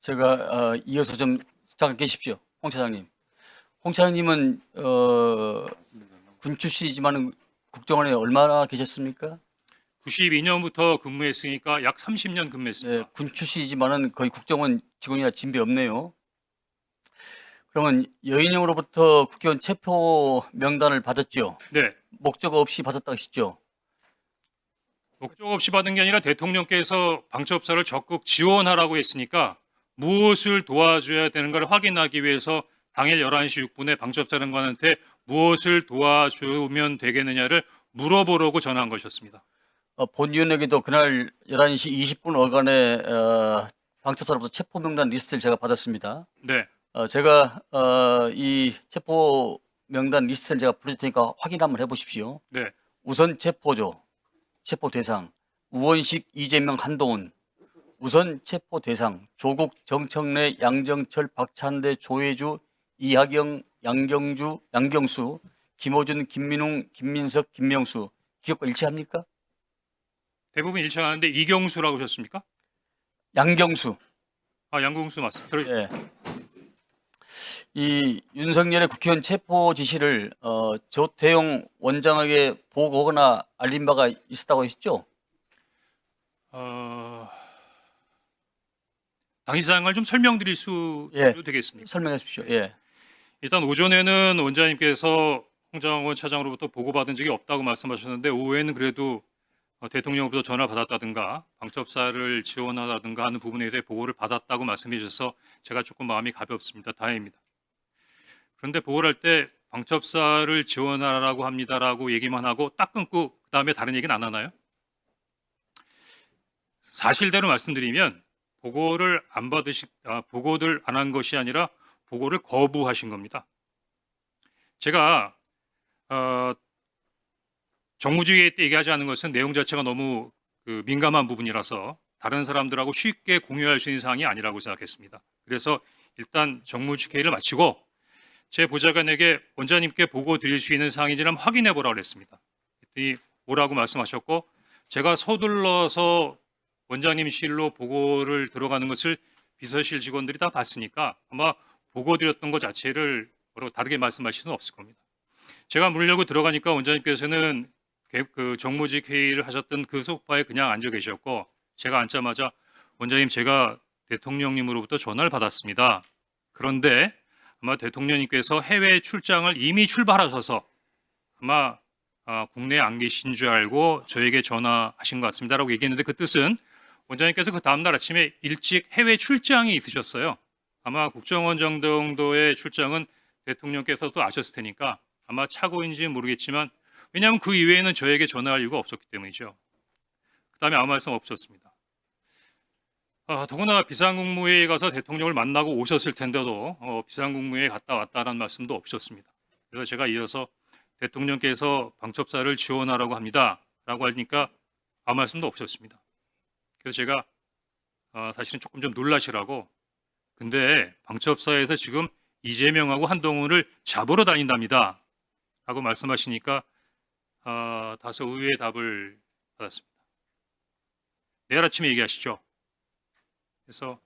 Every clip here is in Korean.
제가 이어서 좀 잠깐 계십시오. 홍 차장님. 홍 차장님은 군 출신이지만 국정원에 얼마나 계셨습니까? 92년부터 근무했으니까 약 30년 네, 근무했습니다. 군 출신이지만 거의 국정원 직원이나 진배 없네요. 그러면 여인형으로부터 국회의원 체포 명단을 받았죠? 네, 목적 없이 받았다 하시죠? 목적 없이 받은 게 아니라 대통령께서 방첩사를 적극 지원하라고 했으니까 무엇을 도와줘야 되는 걸 확인하기 위해서 당일 11시 6분에 방첩사령관한테 무엇을 도와주면 되겠느냐를 물어보려고 전화한 것이었습니다. 본위원에게도 그날 11시 20분 어간에 방첩사로부터 체포 명단 리스트를 제가 받았습니다. 네, 제가 이 체포 명단 리스트를 제가 부를 테니까 확인 한번 해보십시오. 네, 우선 체포조, 체포 대상, 우원식, 이재명, 한동훈. 우선 체포 대상, 조국, 정청래, 양정철, 박찬대, 조혜주, 이하경, 양경수, 김호준, 김민웅, 김민석, 김명수. 기억과 일치합니까? 대부분 일치하는데 이경수라고 하셨습니까? 양경수. 아, 양경수 맞습니다. 예. 이 윤석열의 국회의원 체포 지시를 조태용 원장에게 보고하거나 알린 바가 있었다고 하셨죠? 당시상을 좀 설명드릴 수 예. 되겠습니까? 설명해 주십시오. 예. 일단 오전에는 원장님께서 홍장원 차장으로부터 보고받은 적이 없다고 말씀하셨는데 오후에는 그래도 대통령으로부터 전화 받았다든가 방첩사를 지원하다든가 하는 부분에 대해 보고를 받았다고 말씀해 주셔서 제가 조금 마음이 가볍습니다. 다행입니다. 그런데 보고를 할 때 방첩사를 지원하라고 합니다라고 얘기만 하고 딱 끊고 그 다음에 다른 얘기는 안 하나요? 사실대로 말씀드리면 보고를 안 한 것이 아니라 보고를 거부하신 겁니다. 제가 정무주의 때 얘기하지 않은 것은 내용 자체가 너무 민감한 부분이라서 다른 사람들하고 쉽게 공유할 수 있는 사항이 아니라고 생각했습니다. 그래서 일단 정무주회의를 마치고 제 보좌관에게 원장님께 보고 드릴 수 있는 사항인지 한번 확인해 보라고 했습니다. 그랬더니 오라고 말씀하셨고 제가 서둘러서 원장님실로 보고를 들어가는 것을 비서실 직원들이 다 봤으니까 아마 보고 드렸던 것 자체를 다르게 말씀하실 수는 없을 겁니다. 제가 물려고 들어가니까 원장님께서는 그 정무직 회의를 하셨던 그 소파에 그냥 앉아 계셨고 제가 앉자마자 원장님 제가 대통령님으로부터 전화를 받았습니다. 그런데 아마 대통령님께서 해외 출장을 이미 출발하셔서 아마 국내에 안 계신 줄 알고 저에게 전화하신 것 같습니다라고 얘기했는데 그 뜻은 원장님께서 그 다음날 아침에 일찍 해외 출장이 있으셨어요. 아마 국정원 정도의 출장은 대통령께서도 아셨을 테니까 아마 착오인지는 모르겠지만 왜냐하면 그 이외에는 저에게 전화할 이유가 없었기 때문이죠. 그 다음에 아무 말씀 없었습니다. 더구나 비상국무회의에 가서 대통령을 만나고 오셨을 텐데도 비상국무회의에 갔다 왔다라는 말씀도 없으셨습니다. 그래서 제가 이어서 대통령께서 방첩사를 지원하라고 합니다. 라고 하니까 아무 말씀도 없으셨습니다. 그래서 제가 사실은 조금 좀 놀라시라고 근데 방첩사에서 지금 이재명하고 한동훈을 잡으러 다닌답니다. 라고 말씀하시니까 다소 의외의 답을 받았습니다. 내일 아침에 얘기하시죠. 그래서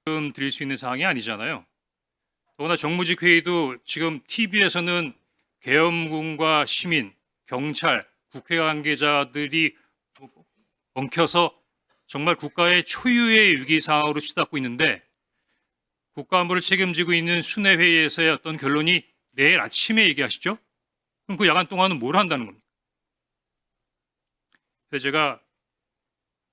지금 드릴 수 있는 사항이 아니잖아요. 더구나 정무직 회의도 지금 TV에서는 계엄군과 시민, 경찰, 국회 관계자들이 엉켜서 정말 국가의 초유의 위기 상황으로 치닫고 있는데 국가안보를 책임지고 있는 순회회의에서의 어떤 결론이 내일 아침에 얘기하시죠? 그럼 그 야간 동안은 뭘 한다는 겁니까? 그래서 제가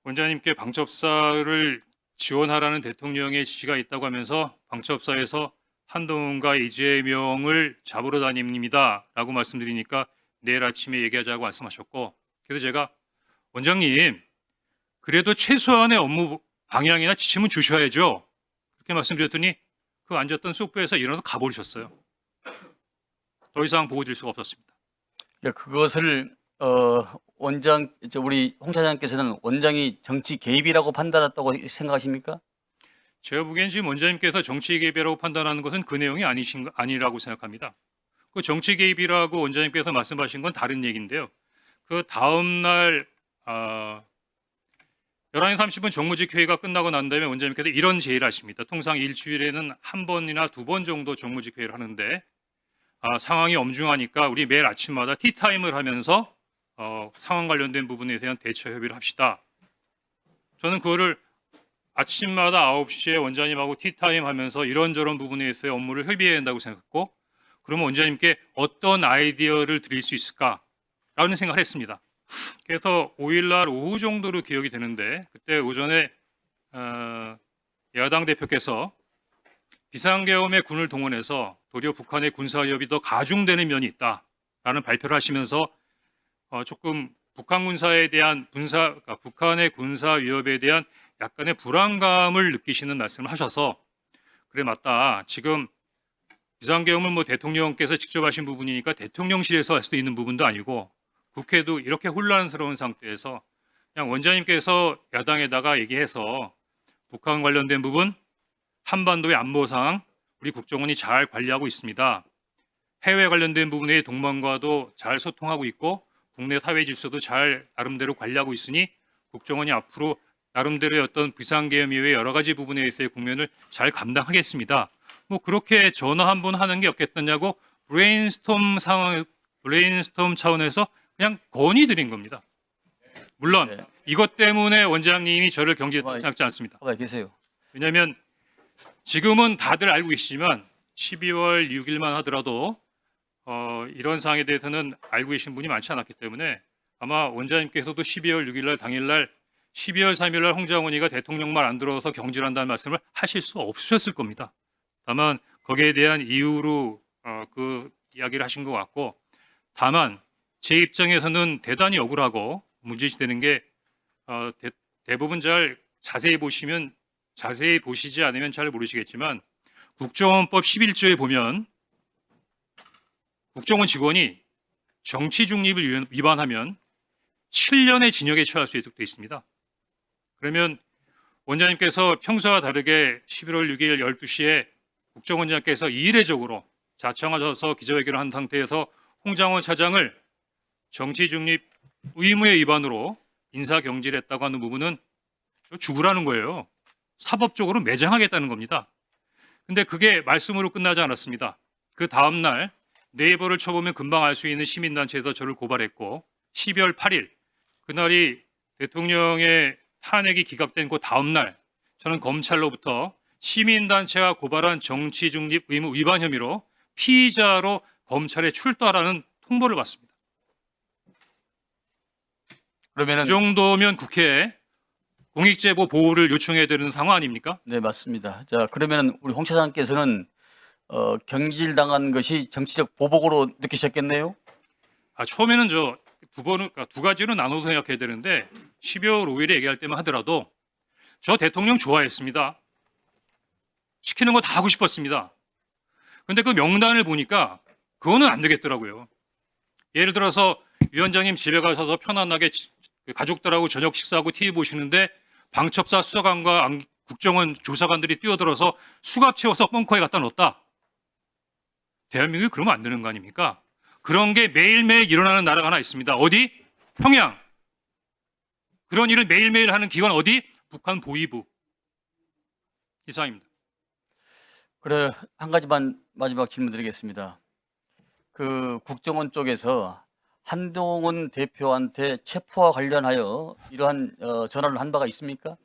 원장님께 방첩사를 지원하라는 대통령의 지시가 있다고 하면서 방첩사에서 한동훈과 이재명을 잡으러 다닙니다 라고 말씀드리니까 내일 아침에 얘기하자고 말씀하셨고 그래서 제가 원장님 그래도 최소한의 업무 방향이나 지침은 주셔야죠 그렇게 말씀드렸더니 그 앉았던 소파에서 일어나서 가버리셨어요. 더 이상 보고 드릴 수가 없었습니다. 예, 그것을 우리 홍 차장께서는 원장이 정치 개입이라고 판단했다고 생각하십니까? 제가 보기엔 지금 원장님께서 정치 개입이라고 판단하는 것은 그 내용이 아니라고 생각합니다. 그 정치 개입이라고 원장님께서 말씀하신 건 다른 얘기인데요. 그 다음 날 11시 30분 정무직 회의가 끝나고 난 다음에 원장님께서 이런 제의를 하십니다. 통상 일주일에는 한 번이나 두 번 정도 정무직 회의를 하는데 상황이 엄중하니까 우리 매일 아침마다 티타임을 하면서 상황 관련된 부분에 대한 대처 협의를 합시다. 저는 그거를 아침마다 9시에 원장님하고 티타임 하면서 이런저런 부분에 있어서 업무를 협의해야 한다고 생각했고, 그러면 원장님께 어떤 아이디어를 드릴 수 있을까라는 생각을 했습니다. 그래서 5일날 오후 정도로 기억이 되는데, 그때 오전에 야당 대표께서 비상계엄에 군을 동원해서 도리어 북한의 군사위협이 더 가중되는 면이 있다라는 발표를 하시면서 조금 북한 군사에 대한 북한의 군사 위협에 대한 약간의 불안감을 느끼시는 말씀을 하셔서, 그래 맞다. 지금 비상계엄을 뭐 대통령께서 직접 하신 부분이니까 대통령실에서 할 수도 있는 부분도 아니고 국회도 이렇게 혼란스러운 상태에서 그냥 원장님께서 야당에다가 얘기해서 북한 관련된 부분, 한반도의 안보 상황 우리 국정원이 잘 관리하고 있습니다. 해외 관련된 부분의 동맹과도 잘 소통하고 있고 국내 사회 질서도 잘 나름대로 관리하고 있으니 국정원이 앞으로 나름대로의 어떤 비상계엄 이외의 여러 가지 부분에 있어서의 국면을 잘 감당하겠습니다. 뭐 그렇게 전화 한 번 하는 게 없겠느냐고 브레인스톰 차원에서 그냥 건의드린 겁니다. 물론 네. 이것 때문에 원장님이 저를 경질했다고 생각지 않습니다. 가만히 계세요. 왜냐하면 지금은 다들 알고 계시지만 12월 6일만 하더라도 이런 사항에 대해서는 알고 계신 분이 많지 않았기 때문에 아마 원장님께서도 12월 6일 날 당일날 12월 3일 날 홍장원이가 대통령 말 안 들어서 경질한다는 말씀을 하실 수 없으셨을 겁니다. 다만 거기에 대한 이유로 그 이야기를 하신 것 같고, 다만 제 입장에서는 대단히 억울하고 문제시되는 게 대부분 잘 자세히 보시지 않으면 잘 모르시겠지만 국정원법 11조에 보면 국정원 직원이 정치 중립을 위반하면 7년의 징역에 처할 수 있도록 되어 있습니다. 그러면 원장님께서 평소와 다르게 11월 6일 12시에 국정원장께서 이례적으로 자청하셔서 기자회견을 한 상태에서 홍장원 차장을 정치 중립 의무의 위반으로 인사경질했다고 하는 부분은 죽으라는 거예요. 사법적으로 매장하겠다는 겁니다. 근데 그게 말씀으로 끝나지 않았습니다. 그 다음날 네이버를 쳐보면 금방 알 수 있는 시민단체에서 저를 고발했고, 12월 8일 그날이 대통령의 탄핵이 기각된 그 다음날 저는 검찰로부터 시민단체가 고발한 정치중립 의무 위반 혐의로 피의자로 검찰에 출두하라는 통보를 받습니다. 그러면은 이 정도면 국회에 공익제보 보호를 요청해야 되는 상황 아닙니까? 네, 맞습니다. 자, 그러면은 우리 홍 차장께서는 경질당한 것이 정치적 보복으로 느끼셨겠네요. 처음에는 두 가지로 나눠서 생각해야 되는데 12월 5일에 얘기할 때만 하더라도 저 대통령 좋아했습니다. 시키는 거 다 하고 싶었습니다. 근데 그 명단을 보니까 그거는 안 되겠더라고요. 예를 들어서 위원장님 집에 가셔서 편안하게 가족들하고 저녁 식사하고 TV 보시는데 방첩사 수사관과 국정원 조사관들이 뛰어들어서 수갑 채워서 벙커에 갖다 넣었다. 대한민국이 그러면 안 되는 거 아닙니까? 그런 게 매일매일 일어나는 나라가 하나 있습니다. 어디? 평양. 그런 일을 매일매일 하는 기관 어디? 북한 보위부. 이상입니다. 그래, 한 가지만 마지막 질문 드리겠습니다. 그 국정원 쪽에서 한동훈 대표한테 체포와 관련하여 이러한 전화를 한 바가 있습니까?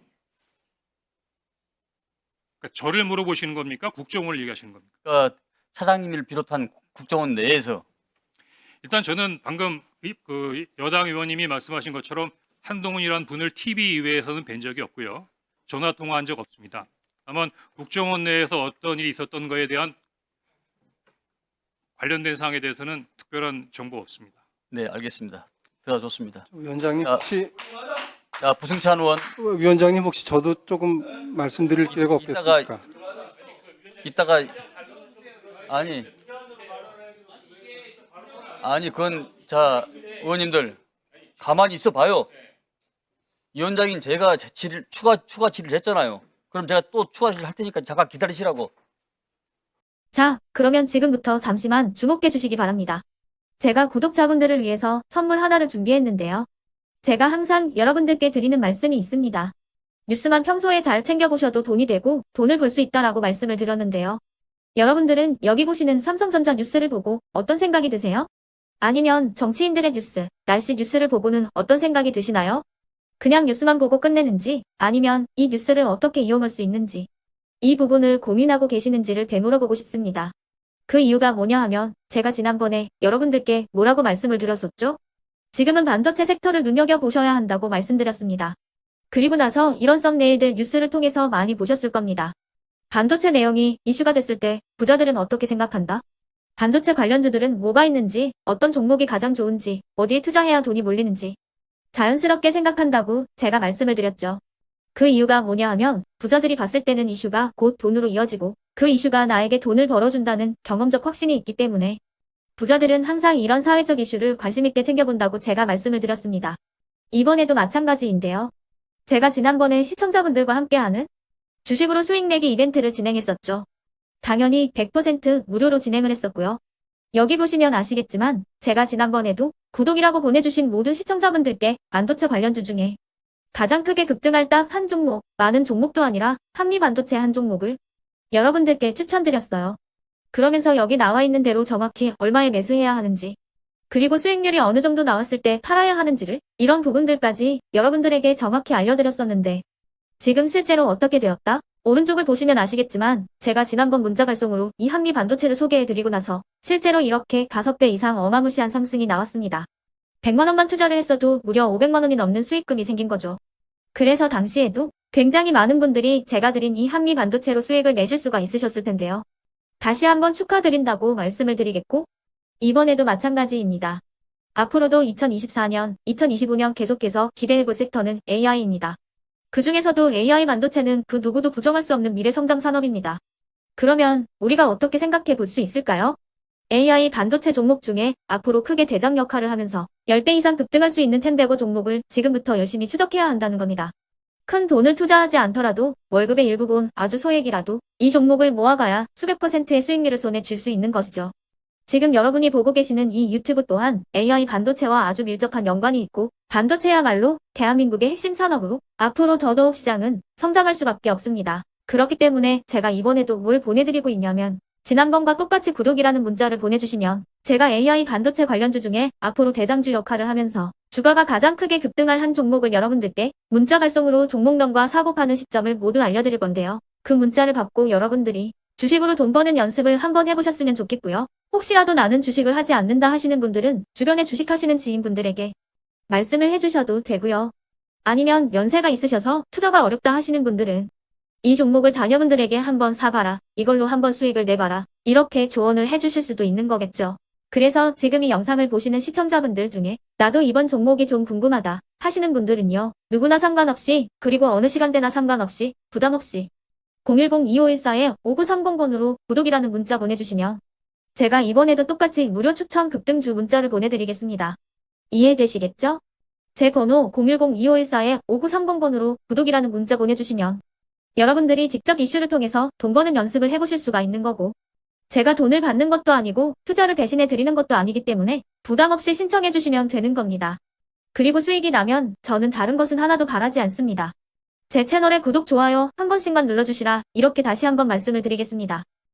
그러니까 저를 물어보시는 겁니까? 국정원을 얘기하시는 겁니까? 그러니까 차장님을 비롯한 국정원 내에서 일단 저는 방금 그 여당 의원님이 말씀하신 것처럼 한동훈이라는 분을 TV 이외에서는 뵌 적이 없고요. 전화 통화한 적 없습니다. 다만 국정원 내에서 어떤 일이 있었던 거에 대한 관련된 사항에 대해서는 특별한 정보 없습니다. 네, 알겠습니다. 들어줬습니다. 위원장님 자, 혹시 부승찬 의원 위원장님 혹시 저도 조금 말씀드릴 기회가 없겠습니까? 이따가 아니 그건 자 의원님들 가만히 있어 봐요. 위원장인 제가 추가 질의를 했잖아요. 그럼 제가 또 추가 질의를 할 테니까 잠깐 기다리시라고. 자, 그러면 지금부터 잠시만 주목해 주시기 바랍니다. 제가 구독자분들을 위해서 선물 하나를 준비했는데요. 제가 항상 여러분들께 드리는 말씀이 있습니다. 뉴스만 평소에 잘 챙겨보셔도 돈이 되고 돈을 벌 수 있다라고 말씀을 드렸는데요. 여러분들은 여기 보시는 삼성전자 뉴스를 보고 어떤 생각이 드세요? 아니면 정치인들의 뉴스, 날씨 뉴스를 보고는 어떤 생각이 드시나요? 그냥 뉴스만 보고 끝내는지 아니면 이 뉴스를 어떻게 이용할 수 있는지 이 부분을 고민하고 계시는지를 되물어보고 싶습니다. 그 이유가 뭐냐 하면 제가 지난번에 여러분들께 뭐라고 말씀을 드렸었죠? 지금은 반도체 섹터를 눈여겨보셔야 한다고 말씀드렸습니다. 그리고 나서 이런 썸네일들 뉴스를 통해서 많이 보셨을 겁니다. 반도체 내용이 이슈가 됐을 때 부자들은 어떻게 생각한다? 반도체 관련주들은 뭐가 있는지, 어떤 종목이 가장 좋은지, 어디에 투자해야 돈이 몰리는지 자연스럽게 생각한다고 제가 말씀을 드렸죠. 그 이유가 뭐냐 하면 부자들이 봤을 때는 이슈가 곧 돈으로 이어지고 그 이슈가 나에게 돈을 벌어준다는 경험적 확신이 있기 때문에 부자들은 항상 이런 사회적 이슈를 관심 있게 챙겨본다고 제가 말씀을 드렸습니다. 이번에도 마찬가지인데요. 제가 지난번에 시청자분들과 함께하는 주식으로 수익 내기 이벤트를 진행했었죠. 당연히 100% 무료로 진행을 했었고요. 여기 보시면 아시겠지만 제가 지난번에도 구독이라고 보내주신 모든 시청자분들께 반도체 관련주 중에 가장 크게 급등할 딱 한 종목, 많은 종목도 아니라 한미반도체 한 종목을 여러분들께 추천드렸어요. 그러면서 여기 나와 있는 대로 정확히 얼마에 매수해야 하는지, 그리고 수익률이 어느 정도 나왔을 때 팔아야 하는지를 이런 부분들까지 여러분들에게 정확히 알려드렸었는데 지금 실제로 어떻게 되었다? 오른쪽을 보시면 아시겠지만 제가 지난번 문자 발송으로 이 한미반도체를 소개해드리고 나서 실제로 이렇게 5배 이상 어마무시한 상승이 나왔습니다. 100만 원만 투자를 했어도 무려 500만 원이 넘는 수익금이 생긴 거죠. 그래서 당시에도 굉장히 많은 분들이 제가 드린 이 한미반도체로 수익을 내실 수가 있으셨을 텐데요. 다시 한번 축하드린다고 말씀을 드리겠고 이번에도 마찬가지입니다. 앞으로도 2024년, 2025년 계속해서 기대해볼 섹터는 AI입니다. 그 중에서도 AI 반도체는 그 누구도 부정할 수 없는 미래성장 산업입니다. 그러면 우리가 어떻게 생각해 볼 수 있을까요? AI 반도체 종목 중에 앞으로 크게 대장 역할을 하면서 10배 이상 급등할 수 있는 텐베고 종목을 지금부터 열심히 추적해야 한다는 겁니다. 큰 돈을 투자하지 않더라도 월급의 일부분 아주 소액이라도 이 종목을 모아가야 수백 %의 수익률을 손에 쥘 수 있는 것이죠. 지금 여러분이 보고 계시는 이 유튜브 또한 AI 반도체와 아주 밀접한 연관이 있고 반도체야말로 대한민국의 핵심 산업으로 앞으로 더더욱 시장은 성장할 수밖에 없습니다. 그렇기 때문에 제가 이번에도 뭘 보내드리고 있냐면 지난번과 똑같이 구독이라는 문자를 보내주시면 제가 AI 반도체 관련주 중에 앞으로 대장주 역할을 하면서 주가가 가장 크게 급등할 한 종목을 여러분들께 문자 발송으로 종목명과 사고 파는 시점을 모두 알려드릴 건데요. 그 문자를 받고 여러분들이 주식으로 돈 버는 연습을 한번 해보셨으면 좋겠고요. 혹시라도 나는 주식을 하지 않는다 하시는 분들은 주변에 주식하시는 지인분들에게 말씀을 해주셔도 되고요. 아니면 연세가 있으셔서 투자가 어렵다 하시는 분들은 이 종목을 자녀분들에게 한번 사봐라. 이걸로 한번 수익을 내봐라. 이렇게 조언을 해주실 수도 있는 거겠죠. 그래서 지금 이 영상을 보시는 시청자분들 중에 나도 이번 종목이 좀 궁금하다 하시는 분들은요. 누구나 상관없이 그리고 어느 시간대나 상관없이 부담없이 010-2514-5930번으로 구독이라는 문자 보내주시면 제가 이번에도 똑같이 무료 추천 급등주 문자를 보내드리겠습니다. 이해되시겠죠? 제 번호 010-2514-5930번으로 구독이라는 문자 보내주시면 여러분들이 직접 이슈를 통해서 돈 버는 연습을 해보실 수가 있는 거고 제가 돈을 받는 것도 아니고 투자를 대신해 드리는 것도 아니기 때문에 부담 없이 신청해 주시면 되는 겁니다. 그리고 수익이 나면 저는 다른 것은 하나도 바라지 않습니다. 제 채널에 구독, 좋아요 한 번씩만 눌러주시라 이렇게 다시 한번 말씀을 드리겠습니다.